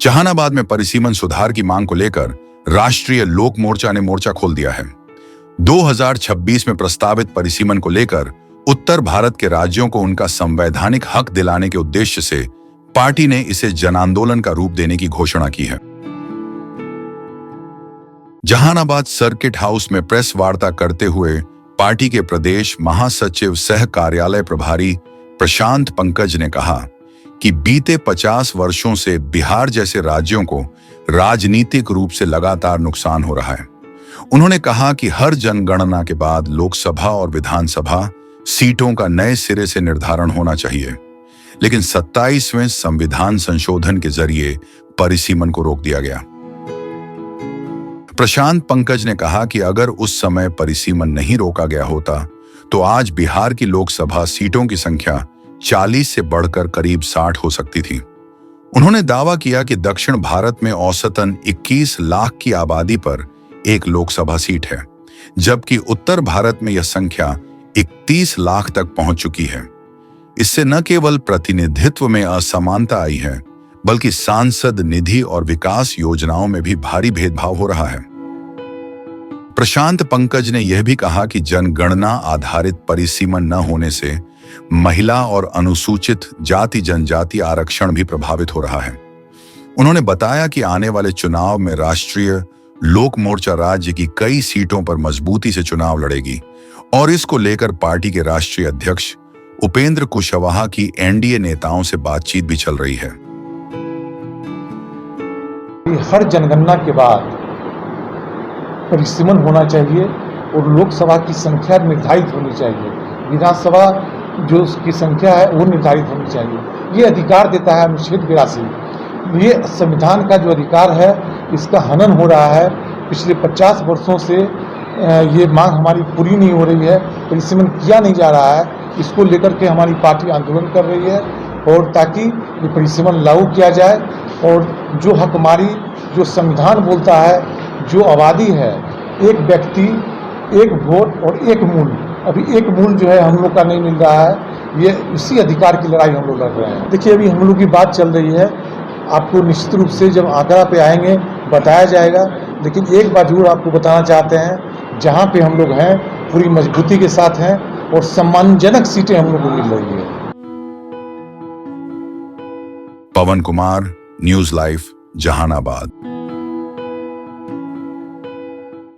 जहानाबाद में परिसीमन सुधार की मांग को लेकर राष्ट्रीय लोक मोर्चा ने मोर्चा खोल दिया है। 2026 में प्रस्तावित परिसीमन को लेकर उत्तर भारत के राज्यों को उनका संवैधानिक हक दिलाने के उद्देश्य से पार्टी ने इसे जनांदोलन का रूप देने की घोषणा की है। जहानाबाद सर्किट हाउस में प्रेस वार्ता करते हुए पार्टी के प्रदेश महासचिव सह कार्यालय प्रभारी प्रशांत पंकज ने कहा कि बीते 50 वर्षों से बिहार जैसे राज्यों को राजनीतिक रूप से लगातार नुकसान हो रहा है। उन्होंने कहा कि हर जनगणना के बाद लोकसभा और विधानसभा सीटों का नए सिरे से निर्धारण होना चाहिए, लेकिन 27वें संविधान संशोधन के जरिए परिसीमन को रोक दिया गया। प्रशांत पंकज ने कहा कि अगर उस समय परिसीमन नहीं रोका गया होता तो आज बिहार की लोकसभा सीटों की संख्या 40 से बढ़कर करीब 60 हो सकती थी। उन्होंने दावा किया कि दक्षिण भारत में औसतन 21 लाख की आबादी पर एक लोकसभा सीट है, जबकि उत्तर भारत में यह संख्या 31 लाख तक पहुंच चुकी है। इससे न केवल प्रतिनिधित्व में असमानता आई है, बल्कि सांसद निधि और विकास योजनाओं में भी भारी भेदभाव हो रहा है। प्रशांत पंकज ने यह भी कहा कि जनगणना आधारित परिसीमन न होने से महिला और अनुसूचित जाति जनजाति आरक्षण भी प्रभावित हो रहा है। उन्होंने बताया कि आने वाले चुनाव में राष्ट्रीय लोक मोर्चा राज्य की कई सीटों पर मजबूती से चुनाव लड़ेगी और इसको लेकर पार्टी के राष्ट्रीय अध्यक्ष उपेंद्र कुशवाहा की एनडीए नेताओं से बातचीत भी चल रही है। हर जनगणना के बाद परिसीमन होना चाहिए और लोकसभा की संख्या निर्धारित होनी चाहिए, विधानसभा जो उसकी संख्या है वो निर्धारित होनी चाहिए। ये अधिकार देता है अनुच्छेद 82। ये संविधान का जो अधिकार है इसका हनन हो रहा है। पिछले 50 वर्षों से ये मांग हमारी पूरी नहीं हो रही है, परिसीमन किया नहीं जा रहा है। इसको लेकर के हमारी पार्टी आंदोलन कर रही है और ताकि ये परिसीमन लागू किया जाए और जो हक हमारी जो संविधान बोलता है, जो आबादी है, एक व्यक्ति एक वोट और एक मूल्य, अभी एक मूल्य जो है हम लोग का नहीं मिल रहा है। ये इसी अधिकार की लड़ाई हम लोग लड़ रहे हैं। देखिए अभी हम लोग की बात चल रही है, आपको निश्चित रूप से जब आंकड़ा पे आएंगे बताया जाएगा, लेकिन एक बात जरूर आपको बताना चाहते हैं, जहाँ पे हम लोग हैं पूरी मजबूती के साथ हैं और सम्मानजनक सीटें हम लोग को मिल रही है। पवन कुमार, न्यूज लाइव, जहानाबाद।